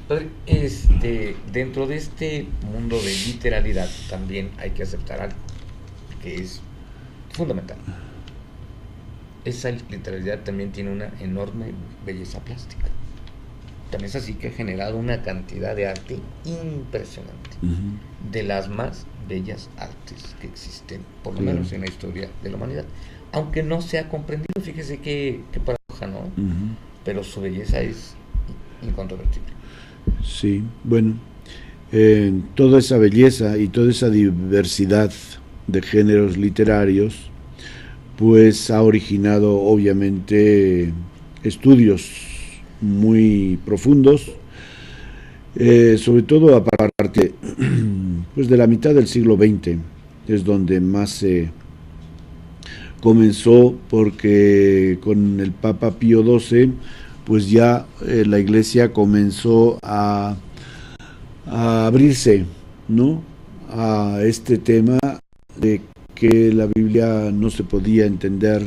Padre, dentro de este mundo de literalidad también hay que aceptar algo que es fundamental. Esa literalidad también tiene una enorme belleza plástica. También es así que ha generado una cantidad de arte impresionante, de las más bellas artes que existen, por lo menos en la historia de la humanidad. Aunque no se ha comprendido, fíjese qué paradoja, ¿no? Pero su belleza es incontrovertible. Sí, bueno, toda esa belleza y toda esa diversidad de géneros literarios, pues ha originado obviamente estudios muy profundos, sobre todo a partir pues de la mitad del siglo XX, es donde más se comenzó, porque con el Papa Pío XII pues ya la Iglesia comenzó a abrirse, ¿no?, a este tema de que la Biblia no se podía entender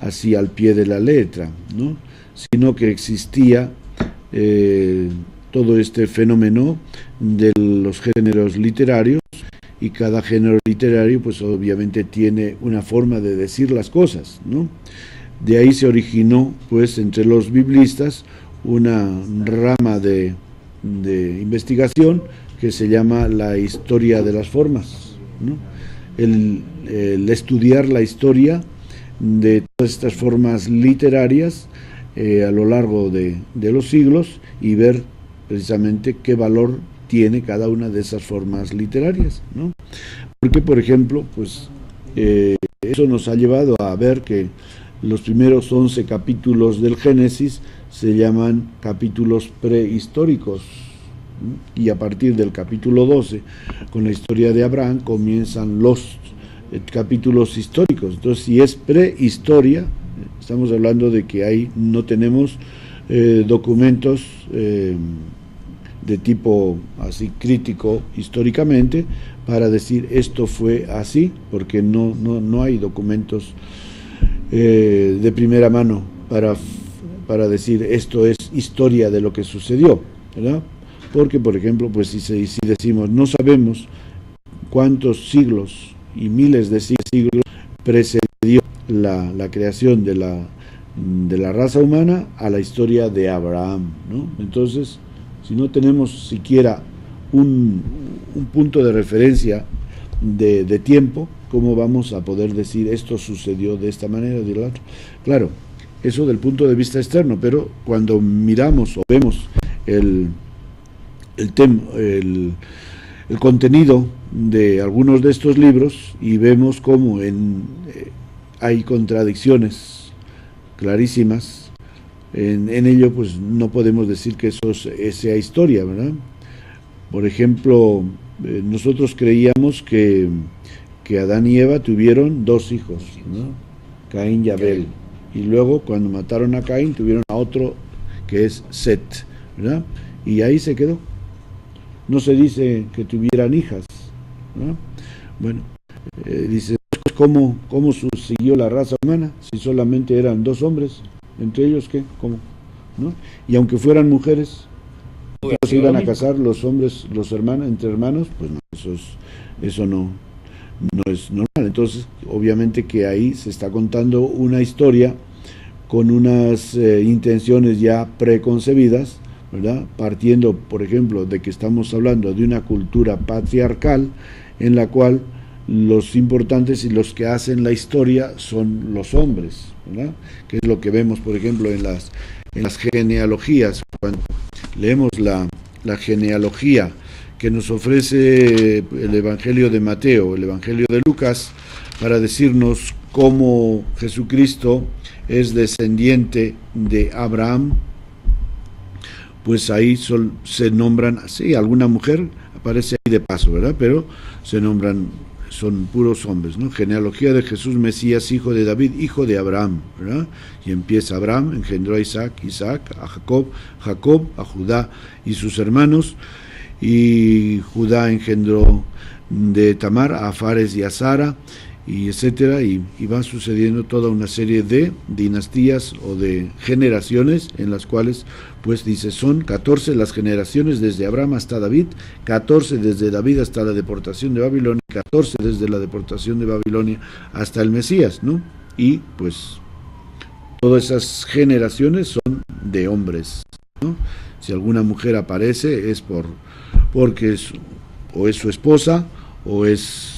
así al pie de la letra, ¿no?, sino que existía todo este fenómeno de los géneros literarios, y cada género literario pues obviamente tiene una forma de decir las cosas, ¿no? De ahí se originó pues entre los biblistas una rama de investigación que se llama la historia de las formas, ¿no? El estudiar la historia de todas estas formas literarias a lo largo de los siglos, y ver precisamente qué valor tiene cada una de esas formas literarias, ¿no? Porque, por ejemplo, pues eso nos ha llevado a ver que los primeros 11 capítulos del Génesis se llaman capítulos prehistóricos, ¿no? Y a partir del capítulo 12, con la historia de Abraham, comienzan los capítulos históricos. Entonces, si es prehistoria, estamos hablando de que ahí no tenemos documentos de tipo así crítico históricamente para decir esto fue así, porque no hay documentos de primera mano para decir esto es historia de lo que sucedió, ¿verdad? Porque, por ejemplo, pues si decimos no sabemos cuántos siglos y miles de siglos precedió la creación de la raza humana a la historia de Abraham, ¿no? Entonces, si no tenemos siquiera un punto de referencia de tiempo, ¿cómo vamos a poder decir esto sucedió de esta manera o de la otra? Claro, eso del punto de vista externo, pero cuando miramos o vemos el contenido de algunos de estos libros y vemos cómo hay contradicciones clarísimas en ello, pues no podemos decir que eso sea historia, ¿verdad? Por ejemplo, nosotros creíamos que Adán y Eva tuvieron 2 hijos, ¿no?, Caín y Abel, y luego cuando mataron a Caín tuvieron a otro que es Set, ¿verdad? Y ahí se quedó. No se dice que tuvieran hijas, ¿no? Bueno, dice, ¿cómo siguió la raza humana si solamente eran 2 hombres? ¿Entre ellos qué? ¿Cómo? ¿No? Y aunque fueran mujeres, se iban a casar los hombres, los hermanos, entre hermanos, pues no, eso no es normal. Entonces, obviamente que ahí se está contando una historia con unas intenciones ya preconcebidas, ¿verdad? Partiendo, por ejemplo, de que estamos hablando de una cultura patriarcal en la cual los importantes y los que hacen la historia son los hombres, ¿verdad? Que es lo que vemos, por ejemplo, en las genealogías. Cuando leemos la genealogía que nos ofrece el Evangelio de Mateo, el Evangelio de Lucas, para decirnos cómo Jesucristo es descendiente de Abraham, pues ahí se nombran, sí, alguna mujer aparece ahí de paso, ¿verdad? Pero se nombran, son puros hombres, ¿no? Genealogía de Jesús Mesías, hijo de David, hijo de Abraham, ¿verdad? Y empieza: Abraham engendró a Isaac a Jacob a Judá y sus hermanos, y Judá engendró de Tamar a Fares y a Sara, y etcétera, y va sucediendo toda una serie de dinastías o de generaciones en las cuales, pues dice, son 14 las generaciones desde Abraham hasta David, 14 desde David hasta la deportación de Babilonia, 14 desde la deportación de Babilonia hasta el Mesías, ¿no? Y pues todas esas generaciones son de hombres, ¿no? Si alguna mujer aparece es porque o es su esposa o es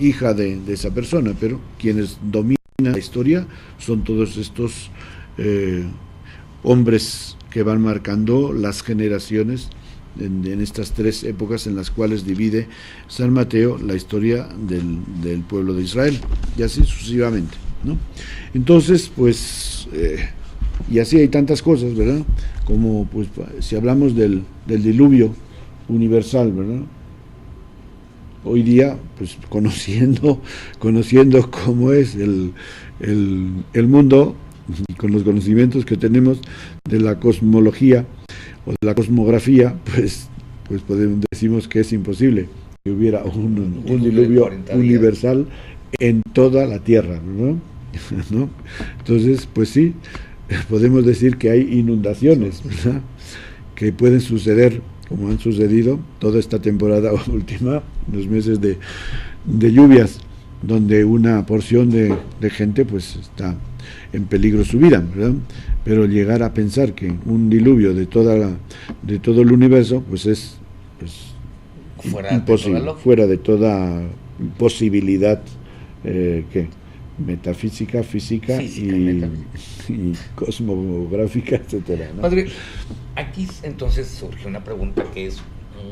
hija de esa persona, pero quienes dominan la historia son todos estos hombres que van marcando las generaciones en estas tres épocas en las cuales divide San Mateo la historia del pueblo de Israel, y así sucesivamente, ¿no? Entonces, pues, y así hay tantas cosas, ¿verdad? Como, pues, si hablamos del diluvio universal, ¿verdad? Hoy día, pues conociendo cómo es el mundo y con los conocimientos que tenemos de la cosmología o de la cosmografía, pues decimos que es imposible que hubiera un diluvio universal en toda la Tierra, ¿no? ¿No? Entonces, pues sí, podemos decir que hay inundaciones, ¿verdad?, que pueden suceder, como han sucedido toda esta temporada última, los meses de lluvias, donde una porción de gente pues está en peligro su vida, ¿verdad? Pero llegar a pensar que un diluvio de todo el universo pues es imposible, fuera de toda posibilidad metafísica, física y cosmográfica, etcétera, ¿no? Padre, aquí entonces surge una pregunta que es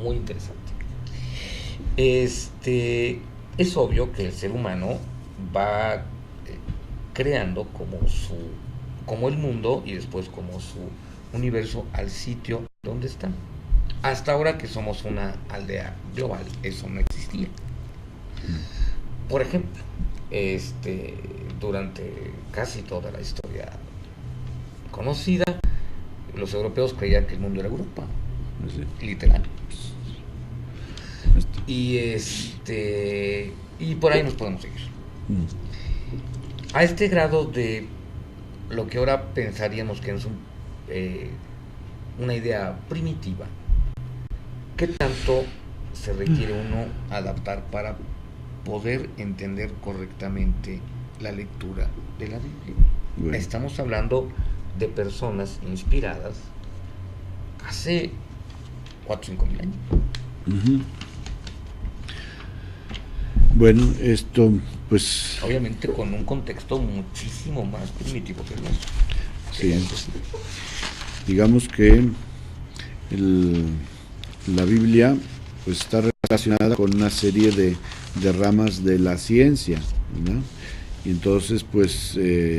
muy interesante. Es obvio que el ser humano va creando como el mundo y después como su universo al sitio donde está. Hasta ahora que somos una aldea global, eso no existía. Por ejemplo, durante casi toda la historia conocida, los europeos creían que el mundo era Europa, sí, literal. Y por ahí nos podemos seguir. A este grado de lo que ahora pensaríamos que es una idea primitiva, ¿qué tanto se requiere uno adaptar para poder entender correctamente la lectura de la Biblia? Bueno. Estamos hablando de personas inspiradas hace 4 o 5 mil años. Uh-huh. Bueno, esto pues... obviamente con un contexto muchísimo más primitivo que el nuestro. Sí. Digamos que la Biblia pues está relacionada con una serie de ramas de la ciencia, ¿no? Y entonces pues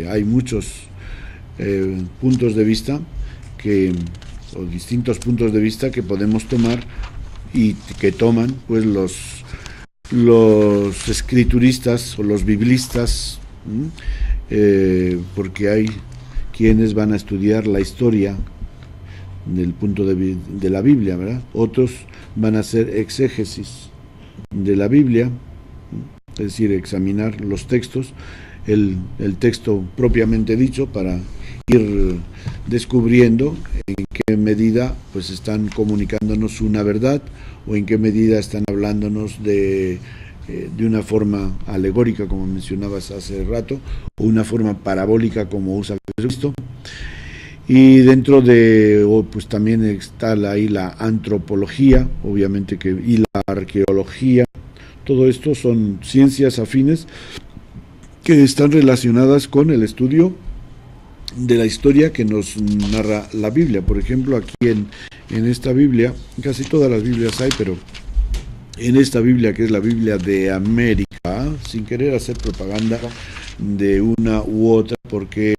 hay muchos puntos de vista o distintos puntos de vista que podemos tomar y que toman pues los escrituristas o los biblistas, porque hay quienes van a estudiar la historia del punto de la Biblia, ¿verdad? Otros van a hacer exégesis de la Biblia, es decir, examinar los textos, el texto propiamente dicho, para ir descubriendo en qué medida pues están comunicándonos una verdad o en qué medida están hablándonos de una forma alegórica, como mencionabas hace rato, o una forma parabólica, como usa Jesucristo. Y dentro pues también está ahí la antropología, obviamente, y la arqueología. Todo esto son ciencias afines que están relacionadas con el estudio de la historia que nos narra la Biblia. Por ejemplo, aquí en esta Biblia, casi todas las Biblias hay, pero en esta Biblia, que es la Biblia de América, sin querer hacer propaganda de una u otra, porque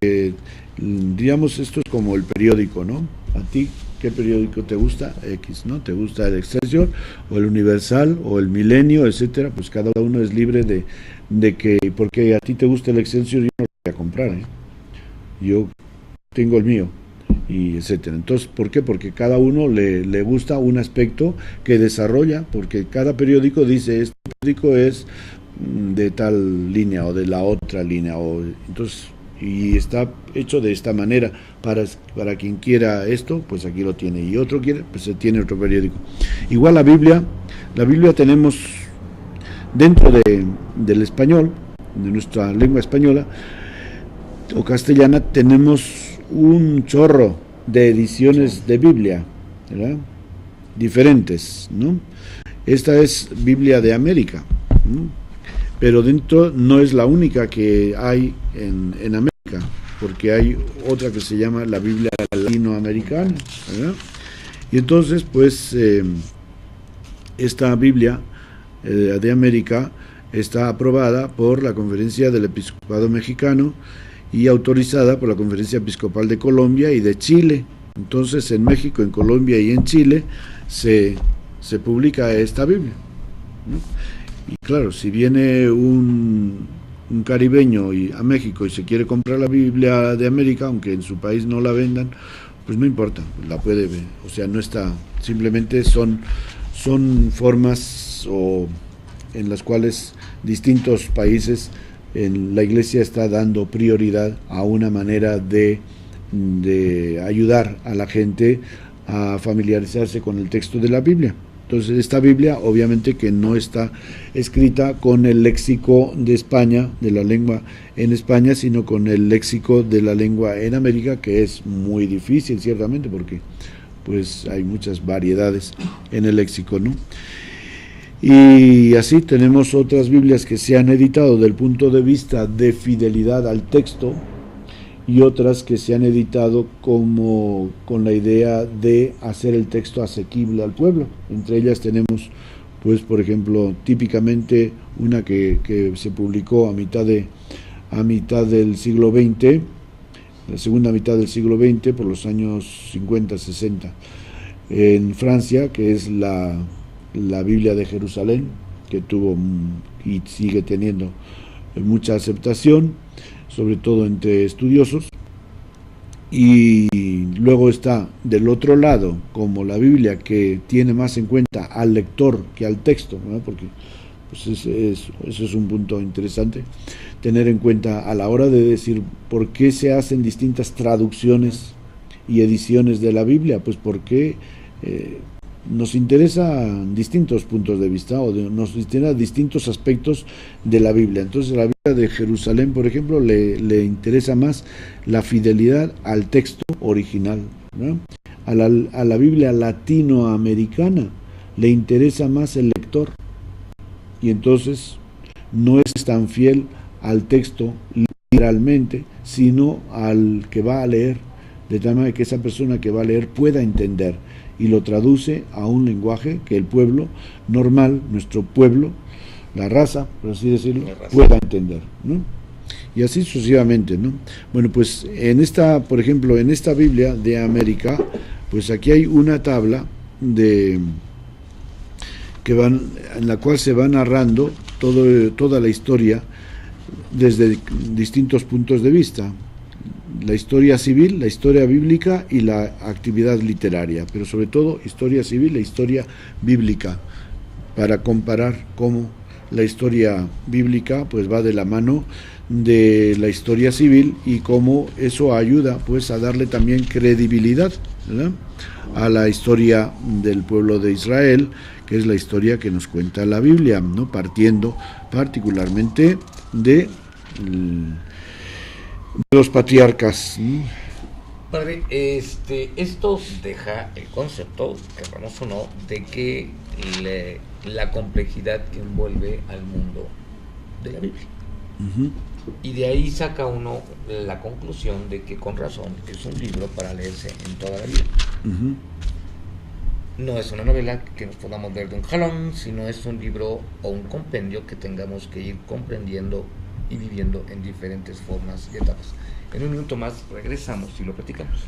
digamos, esto es como el periódico, ¿no? A ti, ¿qué periódico te gusta? X, ¿no? ¿Te gusta el Excelsior o el Universal o el Milenio, etcétera? Pues cada uno es libre de que, porque a ti te gusta el Excelsior, yo no lo voy a comprar, ¿eh? Yo tengo el mío, y etcétera. Entonces, ¿por qué? Porque cada uno le gusta un aspecto que desarrolla, porque cada periódico dice, este periódico es de tal línea o de la otra línea, entonces, y está hecho de esta manera. Para quien quiera esto, pues aquí lo tiene, y otro quiere, pues se tiene otro periódico. Igual la Biblia tenemos dentro del español, de nuestra lengua española o castellana, tenemos un chorro de ediciones de Biblia, ¿verdad? Diferentes, ¿no? Esta es Biblia de América, ¿no? Pero dentro no es la única que hay en América, porque hay otra que se llama la Biblia latinoamericana, ¿verdad? Y entonces, pues, esta Biblia de América está aprobada por la Conferencia del Episcopado Mexicano y autorizada por la Conferencia Episcopal de Colombia y de Chile. Entonces, en México, en Colombia y en Chile se publica esta Biblia, ¿no? Y claro, si viene un caribeño a México y se quiere comprar la Biblia de América, aunque en su país no la vendan, pues no importa, la puede ver. O sea, no está, simplemente son formas en las cuales distintos países en la Iglesia está dando prioridad a una manera de ayudar a la gente a familiarizarse con el texto de la Biblia. Entonces, esta Biblia obviamente que no está escrita con el léxico de España, de la lengua en España, sino con el léxico de la lengua en América, que es muy difícil ciertamente porque pues hay muchas variedades en el léxico, ¿no? Y así tenemos otras Biblias que se han editado desde el punto de vista de fidelidad al texto, y otras que se han editado como con la idea de hacer el texto asequible al pueblo. Entre ellas tenemos, pues, por ejemplo, típicamente una que se publicó a mitad del siglo XX, la segunda mitad del siglo XX, por los años 50, 60, en Francia, que es la Biblia de Jerusalén, que tuvo y sigue teniendo mucha aceptación, sobre todo entre estudiosos. Y luego está del otro lado como la Biblia, que tiene más en cuenta al lector que al texto, ¿no? Porque pues eso es un punto interesante, tener en cuenta a la hora de decir por qué se hacen distintas traducciones y ediciones de la Biblia. Pues porque nos interesan distintos puntos de vista, nos interesan distintos aspectos de la Biblia. Entonces, la Biblia de Jerusalén, por ejemplo, le interesa más la fidelidad al texto original, ¿no? A la Biblia latinoamericana le interesa más el lector, y entonces no es tan fiel al texto literalmente, sino al que va a leer, de tal manera que esa persona que va a leer pueda entender, y lo traduce a un lenguaje que el pueblo normal, nuestro pueblo, la raza, por así decirlo, pueda entender, ¿no? Y así sucesivamente, ¿no? Bueno, pues por ejemplo, en esta Biblia de América, pues aquí hay una tabla en la cual se va narrando toda la historia desde distintos puntos de vista. La historia civil, la historia bíblica y la actividad literaria, pero sobre todo historia civil e historia bíblica, para comparar cómo la historia bíblica pues va de la mano de la historia civil, y cómo eso ayuda pues a darle también credibilidad, ¿verdad?, a la historia del pueblo de Israel, que es la historia que nos cuenta la Biblia, ¿no?, partiendo particularmente de los patriarcas. Padre, esto deja el concepto, queramos o no, de que la complejidad que envuelve al mundo de la Biblia. Uh-huh. Y de ahí saca uno la conclusión de que con razón es un libro para leerse en toda la vida. Uh-huh. No es una novela que nos podamos ver de un jalón, sino es un libro o un compendio que tengamos que ir comprendiendo y viviendo en diferentes formas y etapas. En un minuto más regresamos y lo platicamos.